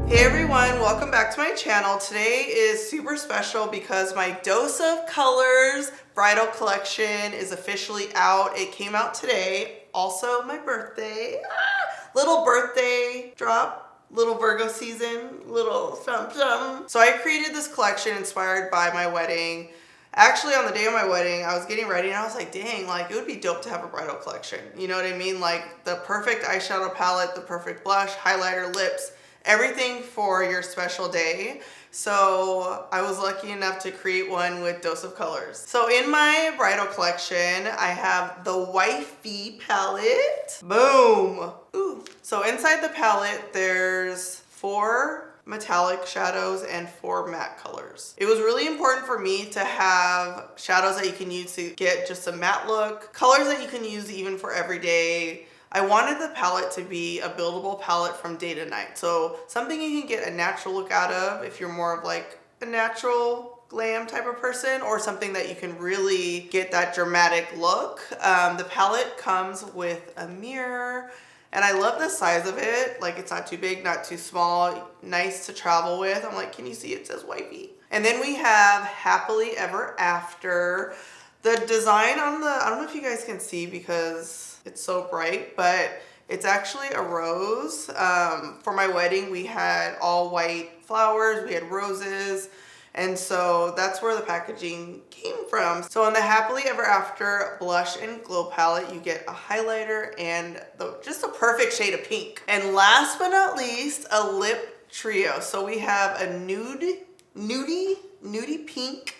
Hey everyone, welcome back to my channel. Today is super special because my Dose of Colors bridal collection is officially out. It came out today. Also my birthday. Little birthday drop, little Virgo season, little something. So I created this collection inspired by my wedding. Actually, on the day of my wedding, I was getting ready and I was like, dang, like it would be dope to have a bridal collection. You know what I mean? Like the perfect eyeshadow palette, the perfect blush, highlighter, lips, everything for your special day. So I was lucky enough to create one with Dose of Colors. So in my bridal collection, I have the WIFEY palette. Boom. Ooh. So inside the palette, there's 4 metallic shadows and 4 matte colors. It was really important for me to have shadows that you can use to get just a matte look, colors that you can use even for everyday. I wanted the palette to be a buildable palette from day to night. So something you can get a natural look out of if you're more of like a natural glam type of person, or something that you can really get that dramatic look. The palette comes with a mirror, and I love the size of it. Like it's not too big, not too small, nice to travel with. I'm like, can you see it says WIFEY? And then we have Happily Ever After. The design on the, I don't know if you guys can see because it's so bright, but it's actually a rose. For my wedding, we had all white flowers, we had roses, and so that's where the packaging came from. So on the Happily Ever After Blush and Glow palette, you get a highlighter and just a perfect shade of pink. And last but not least, a lip trio. So we have a nudie pink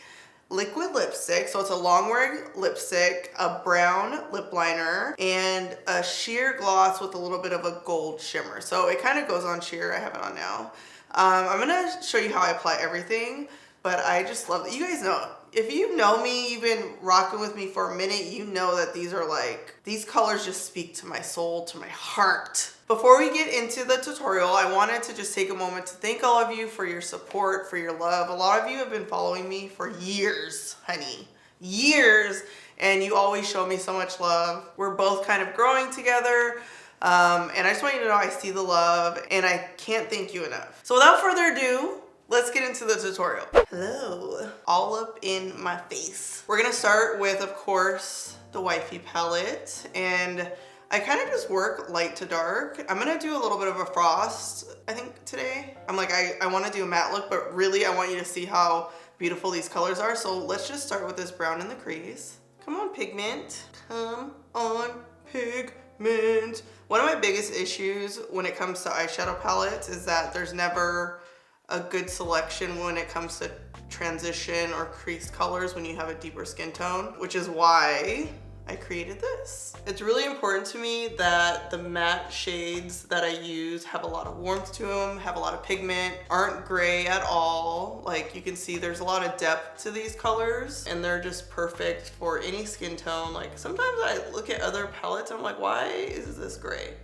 liquid lipstick, so it's a long wearing lipstick, a brown lip liner, and a sheer gloss with a little bit of a gold shimmer. So it kind of goes on sheer. I have it on now. I'm gonna show you how I apply everything, but I just love it. You guys know, if you know me, you've been rocking with me for a minute, you know that these are like, these colors just speak to my soul, to my heart. Before we get into the tutorial, I wanted to just take a moment to thank all of you for your support, for your love. A lot of you have been following me for years, honey, years, and you always show me so much love. We're both kind of growing together, and I just want you to know I see the love, and I can't thank you enough. So without further ado, let's get into the tutorial. Hello, all up in my face. We're gonna start with, of course, the WIFEY palette, and I kind of just work light to dark. I'm gonna do a little bit of a frost, I think, today. I'm like, I wanna do a matte look, but really I want you to see how beautiful these colors are. So let's just start with this brown in the crease. Come on, pigment. Come on, pigment. One of my biggest issues when it comes to eyeshadow palettes is that there's never a good selection when it comes to transition or creased colors when you have a deeper skin tone, which is why I created this. It's really important to me that the matte shades that I use have a lot of warmth to them, have a lot of pigment, aren't gray at all. Like you can see there's a lot of depth to these colors, and they're just perfect for any skin tone. Like sometimes I look at other palettes and I'm like, why is this gray?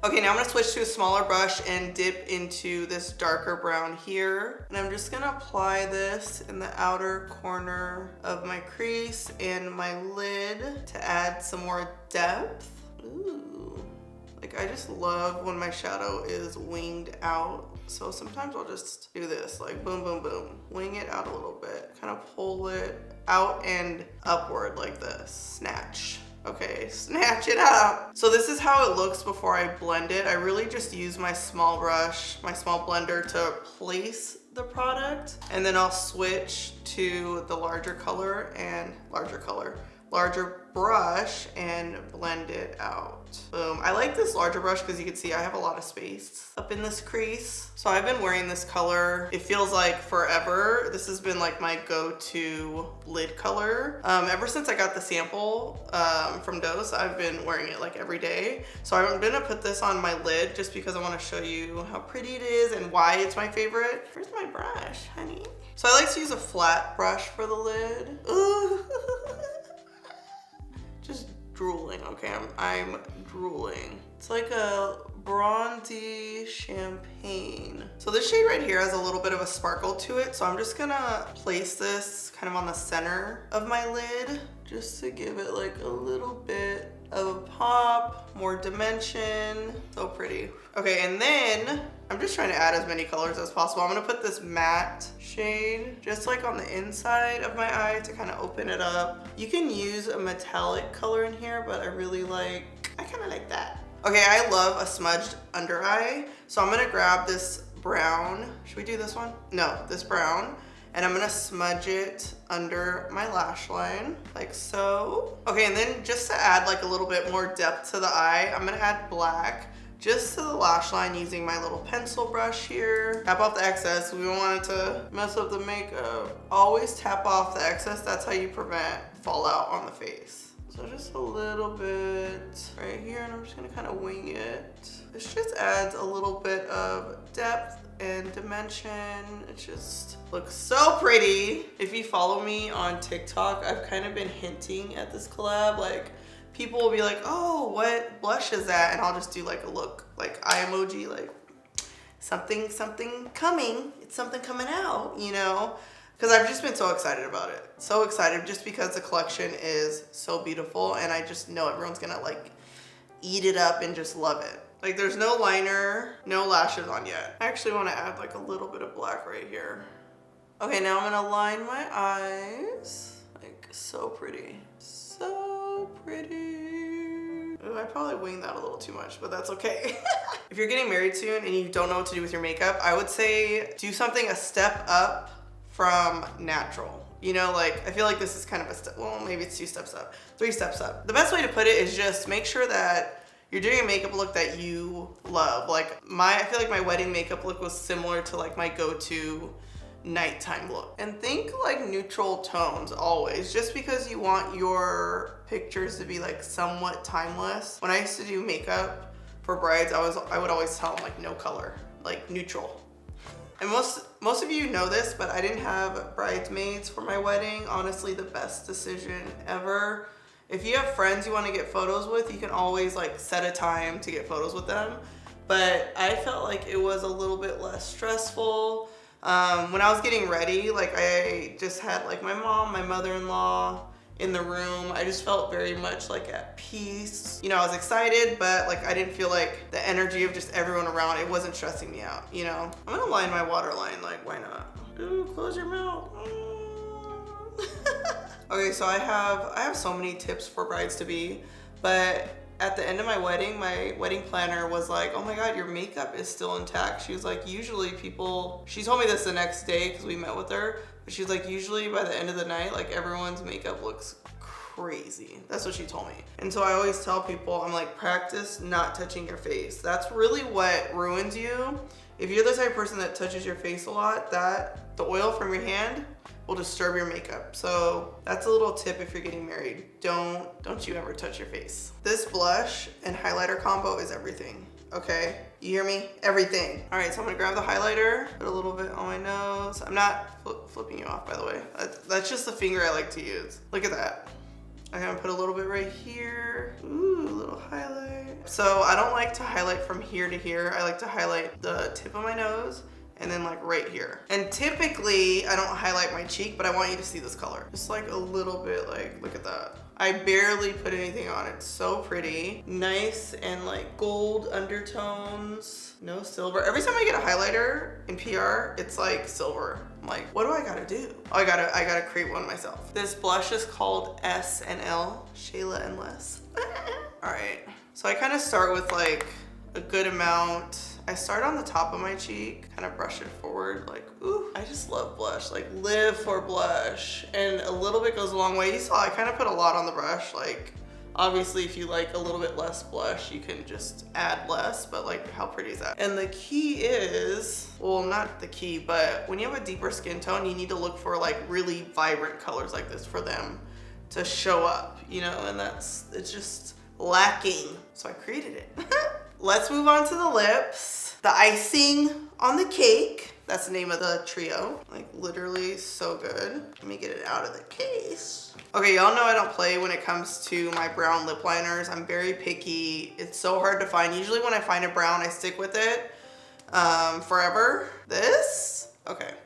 Okay, now I'm gonna switch to a smaller brush and dip into this darker brown here. And I'm just gonna apply this in the outer corner of my crease and my lid to add some more depth. Ooh. Like I just love when my shadow is winged out. So sometimes I'll just do this, like boom, boom, boom. Wing it out a little bit. Kind of pull it out and upward like this. Snatch. Okay, snatch it up. So this is how it looks before I blend it. I really just use my small brush, my small blender to place the product, and then I'll switch to the larger brush and blend it out. Boom. I like this larger brush because you can see I have a lot of space up in this crease. So I've been wearing this color, it feels like forever. This has been like my go-to lid color. Ever since I got the sample from Dose, I've been wearing it like every day. So I'm gonna put this on my lid just because I want to show you how pretty it is and why it's my favorite. Where's my brush, honey? So I like to use a flat brush for the lid. Ooh. Just drooling, okay? I'm drooling. It's like a bronzy champagne. So this shade right here has a little bit of a sparkle to it, so I'm just gonna place this kind of on the center of my lid just to give it like a little bit of a pop, more dimension. So pretty. Okay, and then I'm just trying to add as many colors as possible. I'm gonna put this matte shade just like on the inside of my eye to kind of open it up. You can use a metallic color in here, but I kind of like that. Okay, I love a smudged under eye. So I'm gonna grab this brown. Should we do this one? No, this brown. And I'm gonna smudge it under my lash line, like so. Okay, and then just to add like a little bit more depth to the eye, I'm gonna add black just to the lash line using my little pencil brush here. Tap off the excess. We don't want it to mess up the makeup. Always tap off the excess. That's how you prevent fallout on the face. So just a little bit right here, and I'm just gonna kind of wing it. This just adds a little bit of depth and dimension. It just looks so pretty. If you follow me on TikTok, I've kind of been hinting at this collab. Like, people will be like, oh, what blush is that? And I'll just do like a look, like eye emoji, like something coming. It's something coming out, you know? Because I've just been so excited about it. So excited just because the collection is so beautiful, and I just know everyone's gonna like eat it up and just love it. Like, there's no liner, no lashes on yet. I actually want to add like a little bit of black right here. Okay, now I'm gonna line my eyes. Like, so pretty. So pretty. Ooh, I probably winged that a little too much, but that's okay. If you're getting married soon and you don't know what to do with your makeup, I would say do something a step up from natural. You know, like, I feel like this is kind of a step, well, maybe it's 2 steps up, 3 steps up. The best way to put it is just make sure that you're doing a makeup look that you love. Like I feel like my wedding makeup look was similar to like my go-to nighttime look. And think like neutral tones always, just because you want your pictures to be like somewhat timeless. When I used to do makeup for brides, I would always tell them like no color, like neutral. And most of you know this, but I didn't have bridesmaids for my wedding. Honestly, the best decision ever. If you have friends you want to get photos with, you can always like set a time to get photos with them. But I felt like it was a little bit less stressful. When I was getting ready, like I just had like my mom, my mother-in-law in the room. I just felt very much like at peace. You know, I was excited, but like I didn't feel like the energy of just everyone around, it wasn't stressing me out, you know? I'm gonna line my waterline, like why not? Ooh, close your mouth. Okay, so I have so many tips for brides to be, but at the end of my wedding planner was like, oh my God, your makeup is still intact. She was like, usually people, she told me this the next day because we met with her, but she's like, usually by the end of the night, like everyone's makeup looks crazy. That's what she told me. And so I always tell people, I'm like, practice not touching your face. That's really what ruins you. If you're the type of person that touches your face a lot, the oil from your hand will disturb your makeup. So that's a little tip if you're getting married. Don't you ever touch your face. This blush and highlighter combo is everything, okay? You hear me? Everything. All right, so I'm gonna grab the highlighter, put a little bit on my nose. I'm not flipping you off, by the way. That's just the finger I like to use. Look at that. I'm gonna put a little bit right here. Ooh, a little highlight. So I don't like to highlight from here to here. I like to highlight the tip of my nose and then like right here. And typically I don't highlight my cheek, but I want you to see this color. Just like a little bit, like, look at that. I barely put anything on. It's so pretty. Nice and like gold undertones, no silver. Every time I get a highlighter in PR, it's like silver. I'm like, what do I gotta do? Oh, I gotta create one myself. This blush is called S&L, Shayla and Less. All right, so I kind of start with like a good amount. I start on the top of my cheek, kind of brush it forward, like, ooh, I just love blush, like live for blush. And a little bit goes a long way. You saw I kind of put a lot on the brush. Like, obviously if you like a little bit less blush, you can just add less, but like, how pretty is that? And the key is, well, not the key, but when you have a deeper skin tone, you need to look for like really vibrant colors like this for them to show up, you know, and it's just lacking. So I created it. Let's move on to the lips. The icing on the cake. That's the name of the trio. Like literally so good. Let me get it out of the case. Okay, y'all know I don't play when it comes to my brown lip liners. I'm very picky. It's so hard to find. Usually when I find a brown, I stick with it forever. This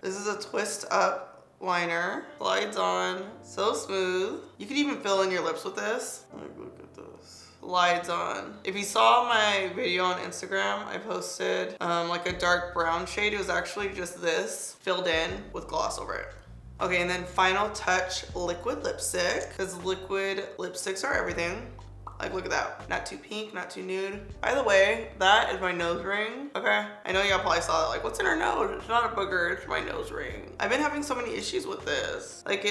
is a twist up liner. Slides on, so smooth. You could even fill in your lips with this. Like, look at this. lights on. If you saw my video on Instagram, I posted like a dark brown shade. It was actually just this filled in with gloss over it. Okay, and then final touch liquid lipstick, because liquid lipsticks are everything. Like, look at that. Not too pink, not too nude. By the way, that is my nose ring, okay? I know y'all probably saw that, like, what's in her nose? It's not a booger, it's my nose ring. I've been having so many issues with this. Like,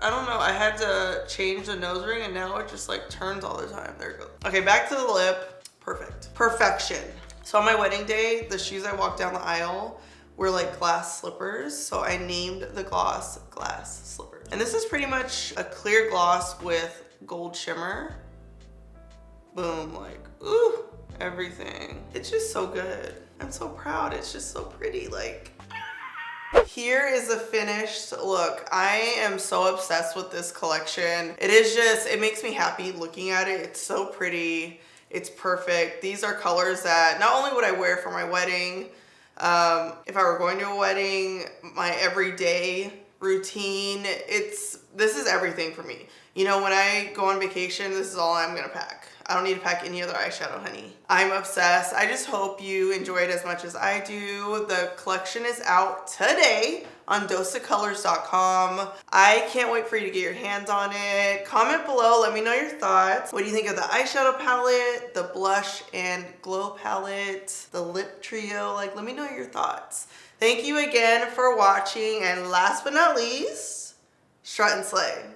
I don't know, I had to change the nose ring and now it just like turns all the time. There it goes. Okay, back to the lip. Perfect. Perfection. So on my wedding day, the shoes I walked down the aisle were like glass slippers. So I named the gloss glass slippers. And this is pretty much a clear gloss with gold shimmer. Boom, like, ooh, everything. It's just so good. I'm so proud. It's just so pretty, like. Here is the finished look. I am so obsessed with this collection. It is just, it makes me happy looking at it. It's so pretty. It's perfect. These are colors that not only would I wear for my wedding, if I were going to a wedding, my everyday routine, this is everything for me. You know, when I go on vacation, this is all I'm gonna pack. I don't need to pack any other eyeshadow, honey. I'm obsessed. I just hope you enjoy it as much as I do. The collection is out today on doseofcolors.com. I can't wait for you to get your hands on it. Comment below, let me know your thoughts. What do you think of the eyeshadow palette, the blush and glow palette, the lip trio? Like, let me know your thoughts. Thank you again for watching, and last but not least, strut and slay.